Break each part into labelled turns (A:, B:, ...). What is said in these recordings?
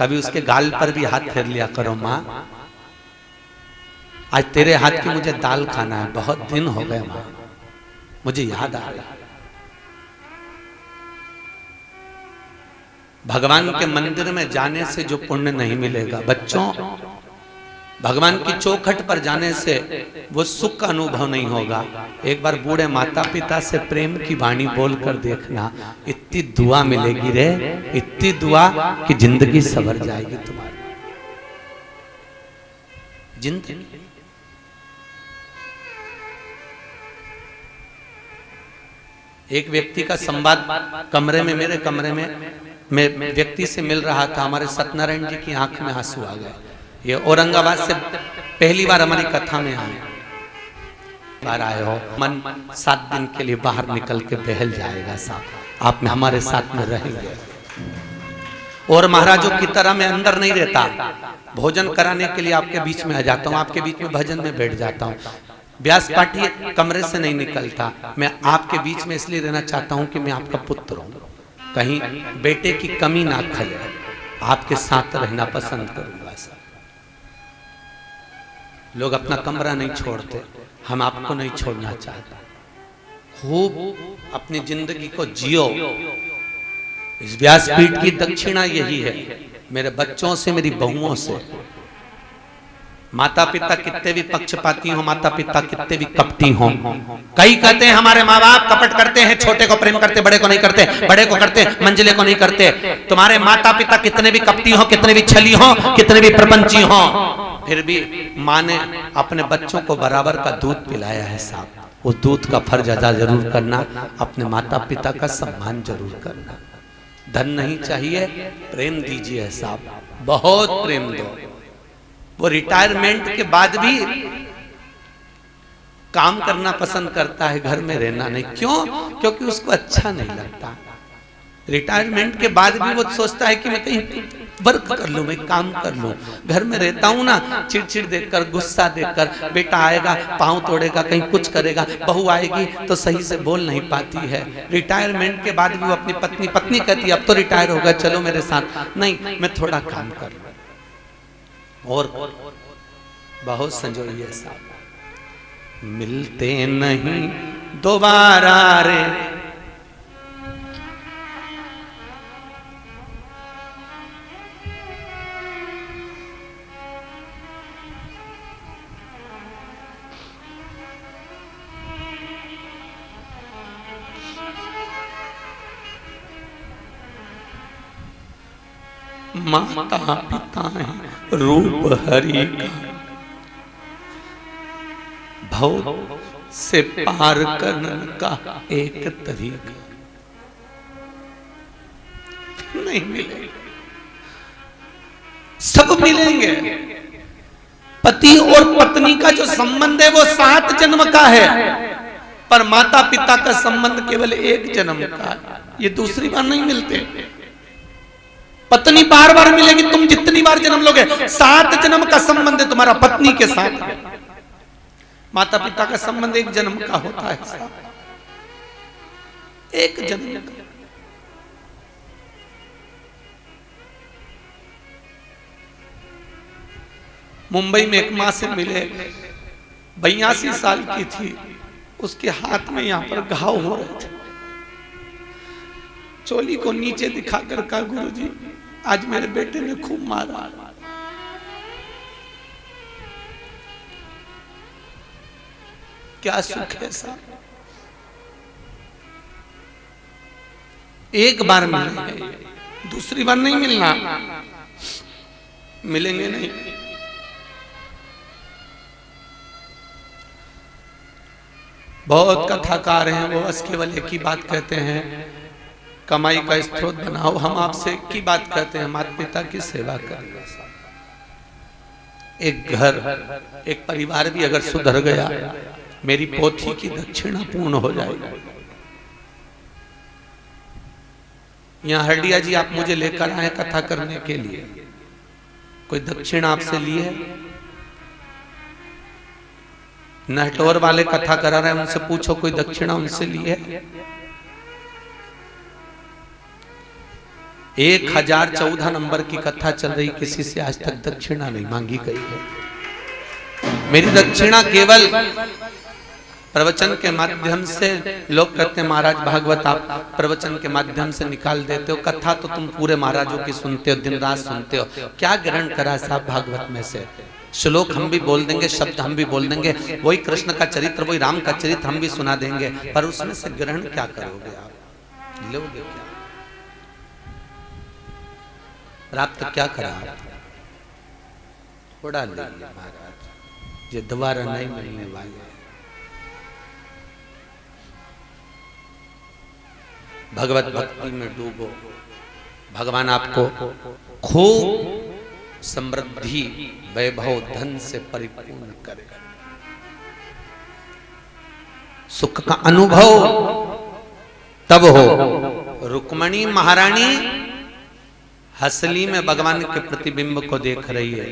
A: कभी उसके गाल पर भी हाथ फेर लिया करो माँ। आज तेरे हाथ की मुझे दाल खाना है, बहुत दिन हो गए माँ, मुझे याद आ रहा है। भगवान के मंदिर में जाने से जो पुण्य नहीं मिलेगा बच्चों, भगवान की चौखट पर जाने से वो सुख का अनुभव नहीं होगा। एक बार बूढ़े माता पिता से प्रेम की वाणी बोलकर देखना, इतनी दुआ मिलेगी रे, इतनी दुआ कि जिंदगी सवर जाएगी तुम्हारी जिंदगी। एक व्यक्ति का संवाद कमरे में, मेरे कमरे में मैं व्यक्ति से मिल रहा था, हमारे सत्यनारायण जी की आंख में आंसू आ गए। ये औरंगाबाद से पहली बार हमारी कथा में आए, बार आए हो, मन 7 दिन के लिए बाहर निकल के बहल जाएगा साहब, आप में हमारे साथ में रहेंगे। और महाराजों की तरह मैं अंदर नहीं रहता, भोजन कराने के लिए आपके बीच में आ जाता हूँ, आपके बीच में भजन में बैठ जाता हूँ। व्यास पाठी कमरे से नहीं निकलता, मैं आपके बीच में इसलिए रहना चाहता हूं कि मैं आपका पुत्र हूं, कहीं बेटे की कमी ना खले, आपके साथ रहना पसंद करूंगा सर। लोग अपना कमरा नहीं छोड़ते, हम आपको नहीं छोड़ना चाहते। खूब अपनी जिंदगी को जियो। इस व्यासपीठ की दक्षिणा यही है, मेरे बच्चों से, मेरी बहुओं से। माता पिता कितने भी पक्षपाती हो, माता पिता कितने भी कपटी हो, कई कहते हैं हमारे माँ बाप कपट करते हैं, छोटे को प्रेम करते, बड़े को नहीं करते, बड़े को करते, मंझले को नहीं करते। तुम्हारे माता पिता कितने भी कपटी हो, कितने भी छली हो, कितने भी प्रपंची हो, फिर भी माँ ने अपने बच्चों को बराबर का दूध पिलाया है साहब। उस दूध का फर्ज अदा जरूर करना, अपने माता पिता का सम्मान जरूर करना। धन नहीं चाहिए, प्रेम दीजिए साहब, बहुत प्रेम दो। वो रिटायरमेंट के बाद भी काम करना पसंद करता है, घर में रहना नहीं। क्यों? क्योंकि उसको अच्छा नहीं लगता। रिटायरमेंट के बाद भी वो सोचता है कि मैं कहीं वर्क कर लूं, मैं काम कर लूं। घर में रहता हूं ना, चिड़चिड़ देखकर, गुस्सा देखकर, बेटा आएगा पांव तोड़ेगा, कहीं कुछ करेगा, बहू आएगी तो सही से बोल नहीं पाती है। रिटायरमेंट के बाद भी वो अपनी पत्नी कहती है अब तो रिटायर हो गया, चलो मेरे साथ। नहीं, मैं थोड़ा काम कर लूं। और बहुत संजोइए साहब, मिलते नहीं दोबारा रे, माता पिता है रूप हरि का, भव से पार करने का एक तरीका नहीं मिलेगा। सब मिलेंगे। पति और पत्नी का जो संबंध है वो 7 जन्म का है, पर माता पिता का संबंध केवल 1 जन्म का है। ये दूसरी बार नहीं मिलते। पत्नी बार बार मिलेगी, तुम जितनी बार जन्म लोगे। 7 जन्म का संबंध है तुम्हारा पत्नी के साथ। माता पिता का संबंध 1 जन्म का होता है, 1 जन्म का। मुंबई में एक मां से मिले, 82 साल की थी, उसके हाथ में यहां पर घाव हो रहे थे। चोली को नीचे दिखाकर कहा गुरुजी आज मेरे बेटे ने खूब मारा। क्या सुख है साहब, एक बार मिलेंगे, दूसरी बार नहीं मिलना, मिलेंगे नहीं। बहुत कथाकार हैं, वो बस केवल एक ही बात कहते हैं, कमाई का स्रोत बनाओ। हम आपसे एक ही बात कहते हैं, माता पिता की सेवा करें। एक घर, एक परिवार भी अगर सुधर गया, मेरी पोथी की दक्षिणा पूर्ण हो जाएगी। यहाँ हरडिया जी आप मुझे लेकर आए कथा करने के लिए, कोई दक्षिणा आपसे लिए है? नहटोर वाले कथा करा रहे हैं, उनसे पूछो कोई दक्षिणा उनसे ली है? 1014 नंबर की कथा चल रही, किसी से आज तक दक्षिणा नहीं मांगी गई है। मेरी दक्षिणा केवल प्रवचन के माध्यम से, लोग कहते हैं महाराज भागवत आप प्रवचन के माध्यम से निकाल देते हो, कथा तो तुम पूरे महाराजों की सुनते हो, दिन रात सुनते हो, क्या ग्रहण करा साहब भागवत में से? श्लोक हम भी बोल देंगे, शब्द हम भी बोल देंगे, वही कृष्ण का चरित्र, वही राम का चरित्र हम भी सुना देंगे, पर उसमें से ग्रहण क्या करोगे आप? लोगे क्या? प्राप्त क्या करा? थोड़ा ले महाराज, ये दोबारा नहीं मिलने वाले। भगवत भक्ति में डूबो, भगवान आपको खूब समृद्धि, वैभव, धन से परिपूर्ण करेगा। सुख का अनुभव तब हो। रुक्मणी महारानी हसली में भगवान के प्रतिबिंब को देख रही है।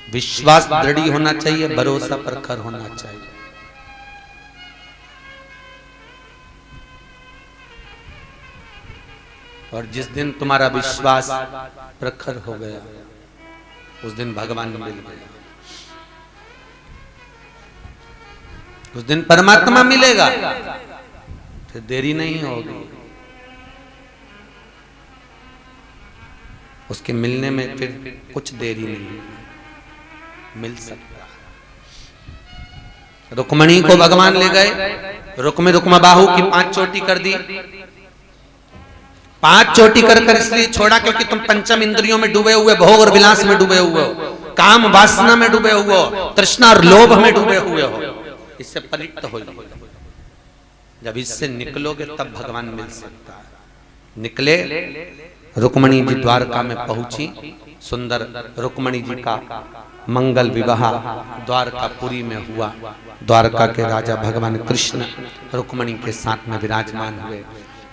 A: विश्वास दृढ़ होना चाहिए, भरोसा प्रखर होना चाहिए। और जिस दिन तुम्हारा विश्वास प्रखर हो गया, उस दिन भगवान मिल गया, उस दिन परमात्मा मिलेगा, फिर देरी नहीं होगी। उसके मिलने में फिर कुछ देरी नहीं, मिल सकता। रुक्मणी को भगवान ले गए, रुक्मा बाहु की 5 चोटी कर दी। 5 चोटी कर इसलिए छोड़ा क्योंकि तुम पंचम इंद्रियों में डूबे हुए, भोग और विलास में डूबे हुए हो, काम वासना में डूबे हुए हो, तृष्णा और लोभ में डूबे हुए हो। इससे परिक्त हो, जब इससे निकलोगे तब भगवान मिल सकता है। निकले, रुक्मणी जी द्वारका में पहुंची। सुंदर रुक्मणी जी का मंगल विवाह द्वारकापुरी में हुआ। द्वारका के राजा भगवान कृष्ण रुक्मणी के साथ में विराजमान हुए।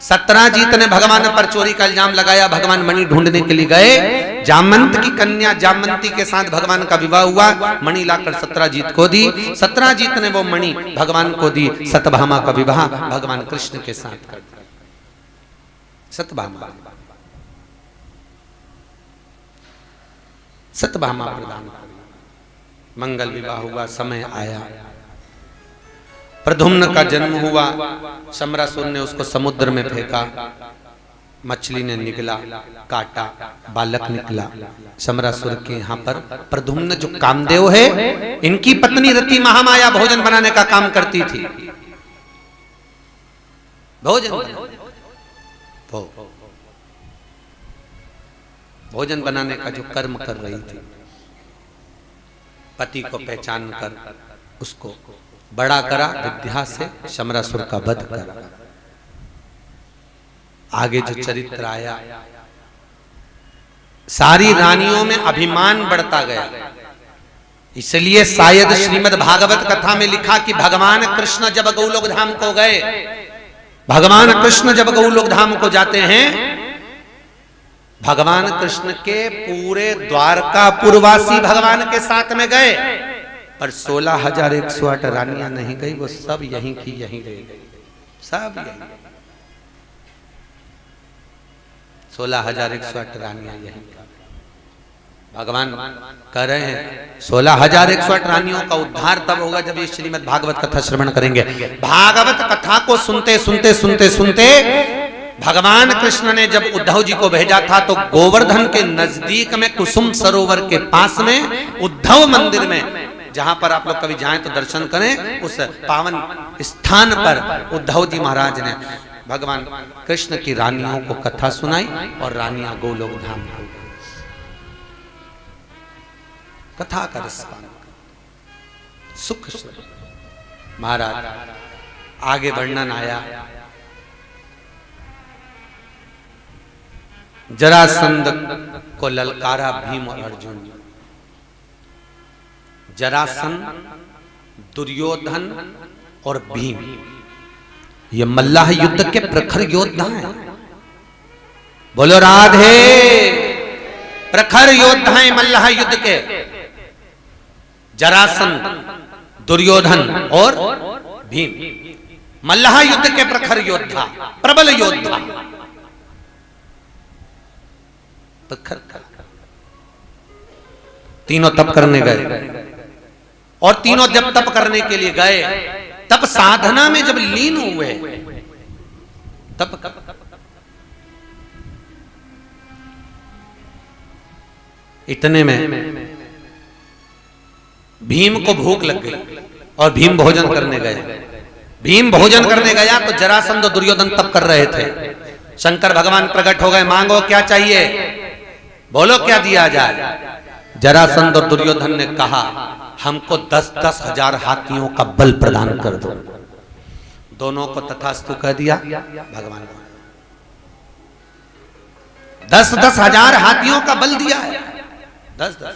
A: सत्यजीत ने भगवान पर चोरी का इल्जाम लगाया। भगवान मणि ढूंढने के लिए गए। जामंत की कन्या जामंती के साथ भगवान का विवाह हुआ। मणि लाकर सत्यजीत को दी। सत्यजीत ने वो मणि भगवान को दी। सत्यभामा का विवाह भगवान कृष्ण के साथ कर दिया। सत्यभामा प्रदान करी। मंगल विवाह हुआ। समय आया, प्रद्युम्न का जन्म हुआ। सम्रासुर ने उसको समुद्र में फेंका। मछली ने निगला, काटा, बालक निकला। सम्रासुर के यहाँ पर प्रद्युम्न जो कामदेव है, इनकी पत्नी रति महामाया भोजन बनाने का काम करती थी। भोजन बनाने का जो कर्म कर रही थी, पति को पहचान कर उसको बड़ा करा, विद्या से शमरासुर का वध करा। आगे जो चरित्र आया, सारी रानियों में अभिमान बढ़ता गया। इसलिए शायद श्रीमद् भागवत कथा में लिखा कि भगवान कृष्ण जब गौलोक धाम को गए, भगवान कृष्ण जब गौलोक धाम को जाते हैं, भगवान कृष्ण के पूरे द्वारकापुरवासी भगवान के साथ में गए, पर 16,108 रानियां नहीं गई। वो सब यहीं की यहीं रह गई, सब यहीं। 16,108 रानियां यहीं। भगवान कह रहे हैं 16,108 रानियों का उद्धार तब होगा जब ये श्रीमद् भागवत कथा श्रवण करेंगे। भागवत कथा को सुनते सुनते सुनते सुनते भगवान कृष्ण ने जब उद्धव जी को भेजा था, तो गोवर्धन के नजदीक में कुसुम सरोवर के पास में उद्धव मंदिर में, जहां पर आप लोग कभी जाएं तो दर्शन करें, उस पावन स्थान पर उद्धव जी महाराज ने भगवान कृष्ण की रानियों को कथा सुनाई और रानियां गोलोक धाम को गई। कथा का रसपान, सुख महाराज। आगे वर्णन आया, जरासंध को ललकारा भीम और अर्जुन। जरासंध, दुर्योधन और भीम, ये मल्लाह युद्ध के प्रखर योद्धा हैं। बोलो राधे। प्रखर योद्धा हैं मल्लाह युद्ध के। जरासंध, दुर्योधन और भीम, मल्लाह युद्ध के प्रखर योद्धा, प्रबल योद्धा। तीनों तप करने गए, और तीनों जब तप करने के लिए गए, तब साधना में जब लीन हुए, तब इतने में भीम को भूख लग गई और भीम भोजन करने गए। भीम भोजन करने गया तो जरासंध और दुर्योधन तप कर रहे थे। शंकर भगवान प्रकट हो गए, मांगो क्या चाहिए, बोलो क्या दिया जाए। जरासंध और दुर्योधन ने कहा, हमको 10-10 हजार हाथियों का बल प्रदान कर दो। दोनों को तथास्तु कह दिया भगवान ने। 10-10 हजार हाथियों का बल दिया है, 10-10।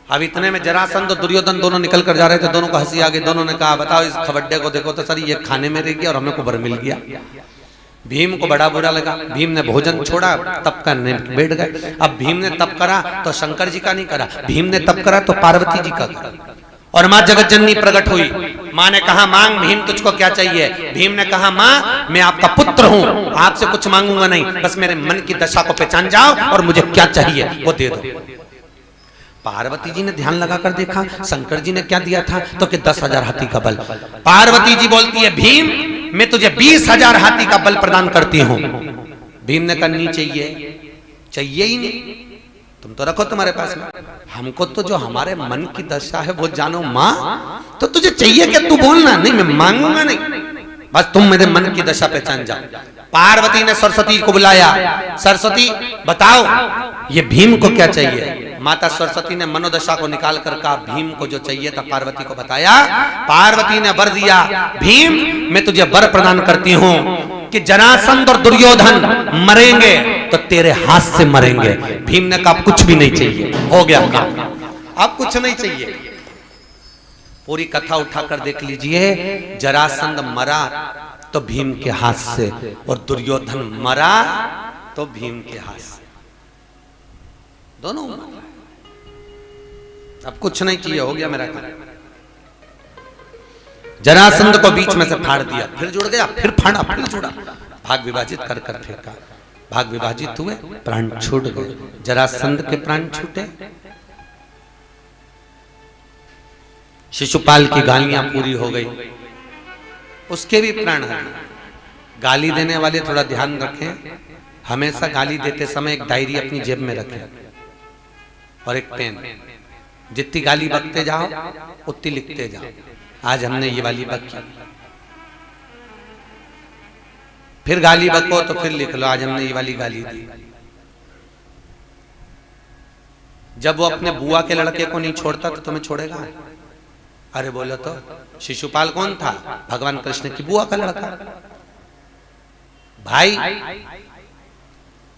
A: अब इतने में जरासंध और दुर्योधन दोनों निकल कर जा रहे थे, दोनों को हंसी आ गई। दोनों ने कहा, बताओ इस खबड्डे को देखो तो सर, ये खाने में रह गया और हमें को बर मिल गया। भीम को बड़ा बुरा लगा। भीम ने भोजन छोड़ा, तप करने बैठ गए। अब भीम ने तप करा तो शंकर जी का नहीं करा, भीम ने तप करा तो पार्वती जी का करा। और माँ जगतजननी प्रकट हुई। माँ ने कहा, मांग भीम, तुझको क्या चाहिए। भीम ने कहा, माँ मैं आपका पुत्र हूँ, आपसे कुछ मांगूंगा नहीं, बस मेरे मन की दशा को पहचान जाओ और मुझे क्या चाहिए वो दे दो। पार्वती जी ने ध्यान लगाकर देखा, शंकर जी ने क्या दिया था, तो कि 10 हजार हाथी का बल। पार्वती जी बोलती है, भीम मैं तुझे 20 हजार हाथी का बल प्रदान करती हूँ। भीम ने कहा, नहीं चाहिए, चाहिए ही नहीं, तुम तो रखो तुम्हारे पास में, हमको तो जो हमारे मन की दशा है वो जानो। माँ तो तुझे चाहिए क्या, तू बोलना। नहीं मैं मांगूंगा नहीं, बस तुम मेरे मन की दशा पहचान जाओ। पार्वती ने सरस्वती को बुलाया, सरस्वती बताओ ये भीम को क्या चाहिए। माता सरस्वती ने मनोदशा को निकाल कर कहा, भीम को जो चाहिए था पार्वती को बताया। पार्वती ने वर दिया, भीम मैं तुझे वर प्रदान करती हूँ कि जरासंध और दुर्योधन मरेंगे तो तेरे हाथ से मरेंगे। भीम ने कहा, कुछ भी नहीं चाहिए, हो गया काम, अब कुछ नहीं चाहिए। पूरी कथा उठाकर देख लीजिए, जरासंध मरा तो भीम के हाथ से, और दुर्योधन मरा तो भीम के हाथ से, दोनों। अब कुछ नहीं चाहिए, हो गया मेरा काम। जरासंध को बीच में से फाड़ दिया, फिर जुड़ गया, फिर फाड़ा, फिर जुड़ा, भाग विभाजित कर कर फेंका। भाग विभाजित हुए, प्राण छूट गए। जरासंध के प्राण छूटे, शिशुपाल की गालियां पूरी हो गई, उसके भी प्राण हरे। गाली देने वाले थोड़ा ध्यान रखें, हमेशा गाली देते समय एक डायरी अपनी जेब में रखें और एक पेन। जितनी गाली बकते जाओ उतनी लिखते जाओ। आज हमने ये वाली बकी, फिर गाली बको तो फिर लिख लो, आज हमने ये वाली गाली दी। जब वो अपने बुआ के लड़के को नहीं छोड़ता तो तुम्हें छोड़ेगा। अरे बोलो तो, शिशुपाल कौन था, भगवान कृष्ण की बुआ का लड़का भाई।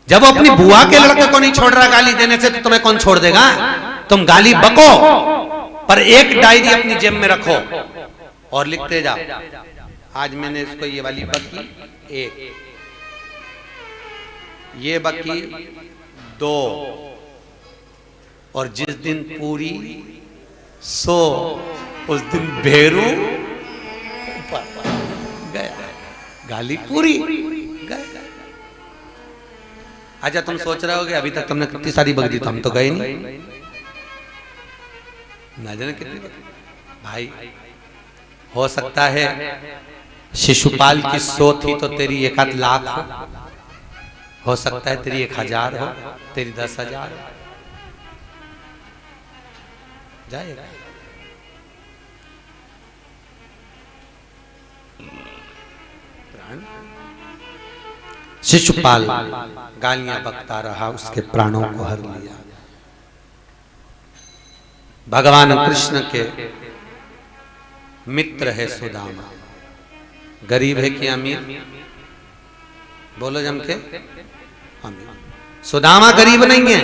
A: जब वो अपनी बुआ के लड़के को नहीं छोड़ रहा गाली देने से, तो तुम्हें कौन छोड़ देगा। तुम गाली बको पर एक डायरी अपनी जेब में रखो और लिखते जाओ। आज मैंने इसको ये वाली बकी 1, ये बकी 2, और जिस दिन पूरी सो उस दिन भेरू गया, गाली पूरी गया। अच्छा तुम सोच रहे होगे अभी तक तुमने कितनी सारी बक दी, तो हम तो गए नहीं, ना जाने कितनी भाई। हो सकता है शिशुपाल की 100 थी तो तेरी 1 लाख हो सकता है तेरी 1000 हो, तेरी 10,000 जाएगा। शिशुपाल गालियां बकता रहा, उसके प्राणों को हर लिया। भगवान कृष्ण के मित्र है सुदामा। गरीब है कि अमीर, बोलो जम के, अमीर। सुदामा गरीब नहीं है।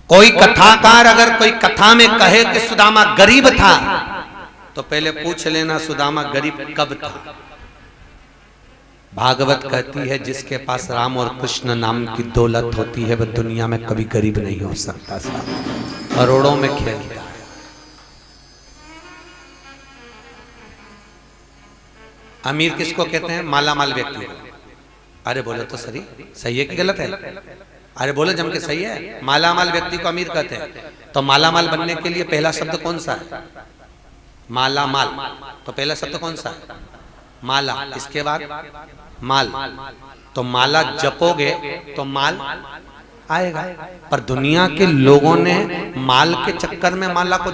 A: कोई कथाकार अगर कोई कथा में कहे कि सुदामा गरीब था, तो पहले पूछ लेना सुदामा गरीब कब था। भागवत कहती है जिसके पास राम और कृष्ण नाम की दौलत होती है वह दुनिया में कभी गरीब नहीं हो सकता। करोड़ों में खेलता है। अमीर किसको कहते हैं, माला माल व्यक्ति। अरे बोलो तो सही, सही है कि गलत है? अरे बोलो जम के, सही है। माला माल व्यक्ति को अमीर कहते हैं, तो माला माल बनने के लिए पहला शब्द कौन सा है? माला माल। तो पहला शब्द कौन सा है? माला। इसके बाद माल। तो माला जपोगे तो माल आएगा। पर दुनिया के लोगों ने माल के चक्कर में माला को